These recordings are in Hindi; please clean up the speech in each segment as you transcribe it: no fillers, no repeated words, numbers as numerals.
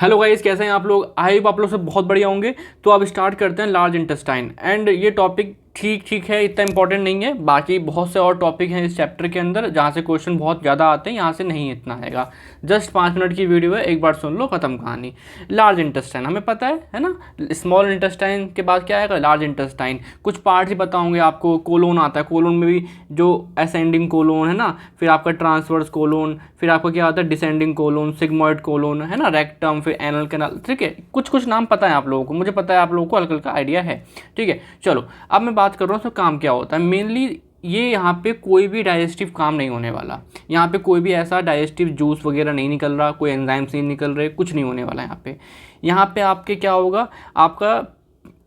हेलो गाइस, कैसे हैं आप लोग। आई होप आप लोग सब बहुत बढ़िया होंगे। तो अब स्टार्ट करते हैं लार्ज इंटेस्टाइन। एंड ये टॉपिक ठीक ठीक है, इतना इंपॉर्टेंट नहीं है। बाकी बहुत से और टॉपिक हैं इस चैप्टर के अंदर जहाँ से क्वेश्चन बहुत ज़्यादा आते हैं, यहाँ से नहीं इतना आएगा। जस्ट 5 मिनट की वीडियो है, एक बार सुन लो, खत्म कहानी। लार्ज इंटेस्टाइन हमें पता है ना। स्मॉल इंटेस्टाइन के बाद क्या आएगा, लार्ज इंटेस्टाइन। कुछ पार्ट्स ही बताऊंगे आपको। कोलोन आता है, कोलोन में भी जो असेंडिंग कोलोन है ना, फिर आपका ट्रांसवर्स कोलोन, फिर आपका क्या आता है डिसेंडिंग कोलोन, सिग्मोइड कोलोन है ना, रेक्टम, फिर एनल कैनाल। ठीक है, कुछ कुछ नाम पता है आप लोगों को, मुझे पता है आप लोगों को हल्का हल्का आइडिया है। ठीक है, चलो अब मैं बात कर रहा हूँ तो काम क्या होता है मेनली। ये यहाँ पे कोई भी डाइजेस्टिव काम नहीं होने वाला। यहाँ पे कोई भी ऐसा डाइजेस्टिव जूस वगैरह नहीं निकल रहा, कोई एंजाइम्स नहीं निकल रहे, कुछ नहीं होने वाला यहाँ पे। यहाँ पे आपके क्या होगा, आपका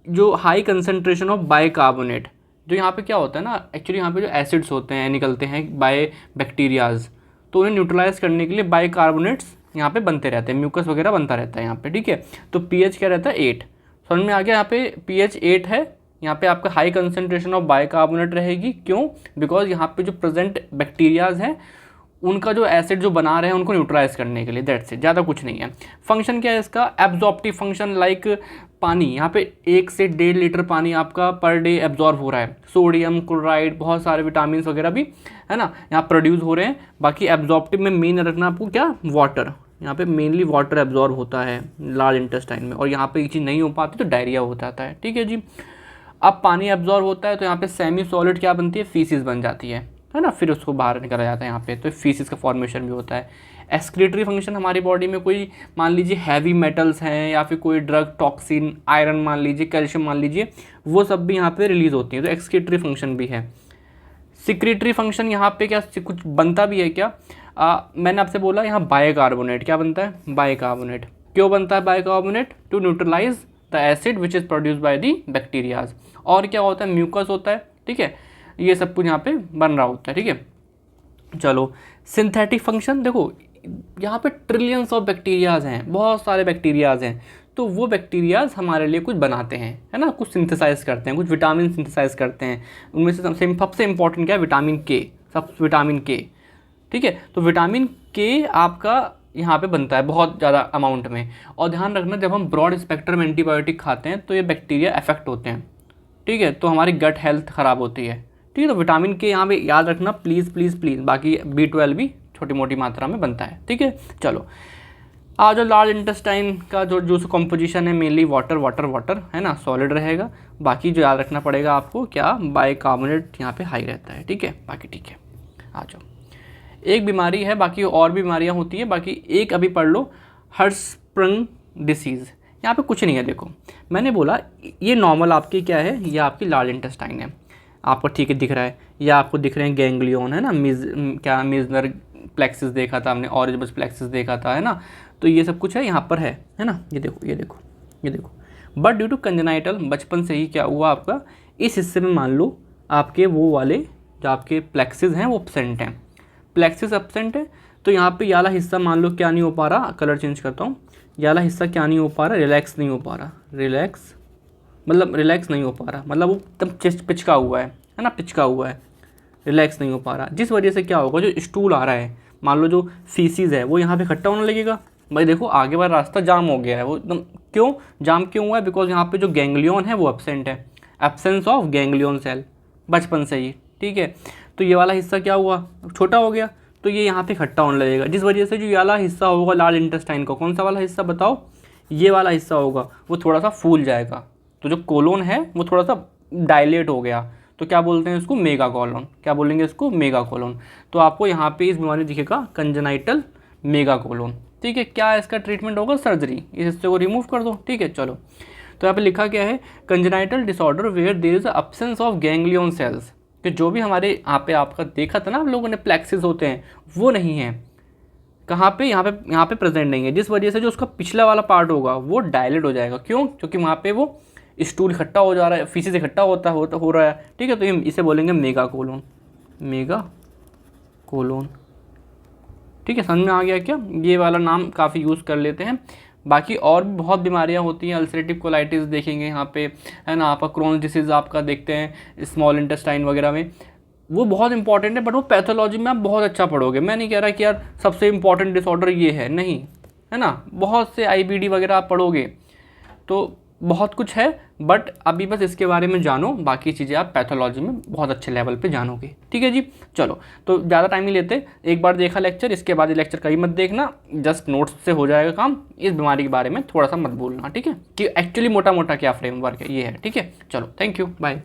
जो हाई कंसनट्रेशन ऑफ बाइकार्बोनेट, जो यहाँ पे क्या होता है ना, एक्चुअली यहाँ पे जो एसिड्स होते हैं निकलते हैं बाय बैक्टीरियाज, तो उन्हें न्यूट्रलाइज करने के लिए बाइकार्बोनेट्स यहाँ पे बनते रहते हैं, म्यूकस वगैरह बनता रहता है यहाँ पे। ठीक है, तो पीएच क्या रहता है 8। समझ में आ गया, यहाँ पे पीएच 8 है। यहाँ पे आपका हाई कंसनट्रेशन ऑफ बाइकार्बोनेट रहेगी। क्यों? बिकॉज यहाँ पे जो प्रेजेंट बैक्टीरियाज हैं उनका जो एसिड जो बना रहे हैं उनको न्यूट्रलाइज करने के लिए, दैट्स इट, ज़्यादा कुछ नहीं है। फंक्शन क्या है इसका, एब्जॉर्प्टिव फंक्शन। लाइक पानी, यहाँ पे 1 से 1.5 लीटर पानी आपका पर डे एब्जॉर्ब हो रहा है। सोडियम क्लोराइड, बहुत सारे विटामिन वगैरह भी है ना यहाँ प्रोड्यूस हो रहे हैं। बाकी एब्जॉर्प्टिव में मेन रखना आपको क्या, वाटर। यहाँ पे मेनली वाटर एब्जॉर्ब होता है लार्ज इंटेस्टाइन में, और यहाँ पे ये चीज़ नहीं हो पाती तो डायरिया हो जाता है। ठीक है जी। अब पानी एब्जॉर्ब होता है तो यहाँ पे सेमी सॉलिड क्या बनती है, फीसिस बन जाती है ना, फिर उसको बाहर निकला जाता है यहाँ पे, तो फीसिस का फॉर्मेशन भी होता है। एक्सक्रीटरी फंक्शन, हमारी बॉडी में कोई मान लीजिए हैवी मेटल्स हैं या फिर कोई ड्रग, टॉक्सिन, आयरन मान लीजिए, कैल्शियम मान लीजिए, वो सब भी यहाँ पे रिलीज होती है, तो एक्सक्रीटरी फंक्शन भी है। सिक्रीटरी फंक्शन, यहाँ पे क्या कुछ बनता भी है क्या, मैंने आपसे बोला यहाँ बाइकार्बोनेट क्या बनता है, बाइकार्बोनेट। क्यों बनता है bicarbonate, to neutralise the acid which is produce by the bacterias. और क्या होता है, म्यूकस होता है। ठीक है, ये सब कुछ यहाँ पे बन रहा होता है। ठीक है, चलो सिंथेटिक फंक्शन देखो, यहाँ पे ट्रिलियंस ऑफ बैक्टीरियाज हैं, बहुत सारे बैक्टीरियाज हैं, तो वो बैक्टीरियाज हमारे लिए कुछ बनाते हैं, है ना, कुछ सिंथेसाइज करते हैं, कुछ विटामिन सिंथेसाइज करते हैं। उनमें से सबसे इंपॉर्टेंट क्या है, विटामिन के, विटामिन के। ठीक है, तो विटामिन के आपका यहाँ पे बनता है बहुत ज़्यादा अमाउंट में। और ध्यान रखना, जब हम ब्रॉड स्पेक्ट्रम एंटीबायोटिक खाते हैं तो ये बैक्टीरिया अफेक्ट होते हैं। ठीक है, तो हमारी गट हेल्थ ख़राब होती है। ठीक है, तो विटामिन के यहाँ पे याद रखना प्लीज़ प्लीज़ प्लीज़। बाकी B12 भी छोटी मोटी मात्रा में बनता है। ठीक है, चलो आज जो लार्ज इंटेस्टाइन का जो जूस कॉम्पोजिशन है मेनली वाटर वाटर वाटर है ना, सॉलिड रहेगा। बाकी जो याद रखना पड़ेगा आपको क्या, बाइकार्बोनेट यहाँ पे हाई रहता है। ठीक है, बाकी ठीक है। आ जाओ, एक बीमारी है, बाकी और भी बीमारियाँ होती हैं, बाकी एक अभी पढ़ लो, हर्टस्प्रिंग डिसीज़। यहाँ पे कुछ नहीं है, देखो मैंने बोला ये नॉर्मल आपकी क्या है, ये आपकी लार्ज इंटेस्टाइन है, आपको ठीक है दिख रहा है। या आपको दिख रहे हैं गैंग्लियन है ना, मिजनर प्लेक्सिस देखा था हमने, ऑरिजिबस प्लेक्सिस देखा था, है ना, तो ये सब कुछ है यहाँ पर है ना। ये देखो ये देखो ये देखो। बट ड्यू टू कंजेनाइटल, बचपन से ही क्या हुआ आपका, इस हिस्से में मान लो आपके वो वाले जो आपके प्लेक्सिस हैं वो एब्सेंट हैं, प्लेक्सिस एब्सेंट है, तो यहाँ पे ये वाला हिस्सा मान लो क्या नहीं हो पा रहा, कलर चेंज करता हूँ, ये वाला हिस्सा क्या नहीं हो पा रहा, रिलैक्स नहीं हो पा रहा। रिलैक्स मतलब रिलैक्स नहीं हो पा रहा, मतलब वो एकदम चेस्ट पिचका हुआ है ना, पिचका हुआ है, रिलैक्स नहीं हो पा रहा। जिस वजह से क्या होगा, जो स्टूल आ रहा है, मान लो जो फीसिस है वो यहाँ पे इकट्ठा होने लगेगा। भाई देखो आगे वाला रास्ता जाम हो गया है, वो एकदम क्यों जाम क्यों हुआ है, बिकॉज यहाँ पे जो गैंग्लियन है वो एब्सेंट है, एब्सेंस ऑफ गैंग्लियन सेल बचपन से ही। ठीक है, तो ये वाला हिस्सा क्या हुआ, छोटा हो गया, तो ये यहाँ पे इकट्ठा होने लगेगा, जिस वजह से जो ये वाला हिस्सा होगा लार्ज इंटेस्टाइन का, कौन सा वाला हिस्सा बताओ, ये वाला हिस्सा होगा, वो थोड़ा सा फूल जाएगा। तो जो कोलोन है वो थोड़ा सा डायलेट हो गया, तो क्या बोलते हैं इसको, मेगा कोलोन। क्या बोलेंगे इसको, मेगा कोलोन। तो आपको यहाँ पे इस बीमारी दिखेगा कंजेनाइटल मेगा कोलोन। ठीक है, क्या इसका ट्रीटमेंट होगा, सर्जरी, इस हिस्से को रिमूव कर दो। ठीक है, चलो तो यहाँ पे लिखा क्या है, congenital disorder where there is absence of ganglion cells, कि जो भी हमारे यहाँ पे आपका देखा था ना आप लोगों ने प्लेक्सिस होते हैं, वो नहीं है कहाँ पे, यहाँ पे प्रेजेंट नहीं है, जिस वजह से जो उसका पिछला वाला पार्ट होगा वो डायलेट हो जाएगा। क्यों? क्योंकि वहाँ पे वो स्टूल इकट्ठा हो जा रहा है, फीसिस इकट्ठा हो रहा है। ठीक है, तो ये इसे बोलेंगे मेगा कोलोन, मेगा कोलोन। ठीक है, समझ में आ गया क्या, ये वाला नाम काफ़ी यूज़ कर लेते हैं। बाकी और भी बहुत बीमारियां होती हैं, अल्सरेटिव कोलाइटिस देखेंगे यहाँ पे, है ना, आपका क्रोन्स डिसीज़ आपका देखते हैं स्मॉल इंटेस्टाइन वगैरह में, वो बहुत इंपॉर्टेंट है, बट वो पैथोलॉजी में आप बहुत अच्छा पढ़ोगे। मैं नहीं कह रहा कि यार सबसे इंपॉर्टेंट डिसऑर्डर ये है, नहीं, है ना, बहुत से IBD वगैरह आप पढ़ोगे तो बहुत कुछ है, बट अभी बस इसके बारे में जानो, बाकी चीज़ें आप पैथोलॉजी में बहुत अच्छे लेवल पे जानोगे। ठीक है जी, चलो तो ज़्यादा टाइम नहीं लेते, एक बार देखा लेक्चर, इसके बाद ये लेक्चर कहीं मत देखना, जस्ट नोट्स से हो जाएगा काम। इस बीमारी के बारे में थोड़ा सा मत भूलना, ठीक है, कि एक्चुअली मोटा मोटा क्या फ्रेमवर्क है ये है। ठीक है, चलो थैंक यू, बाय।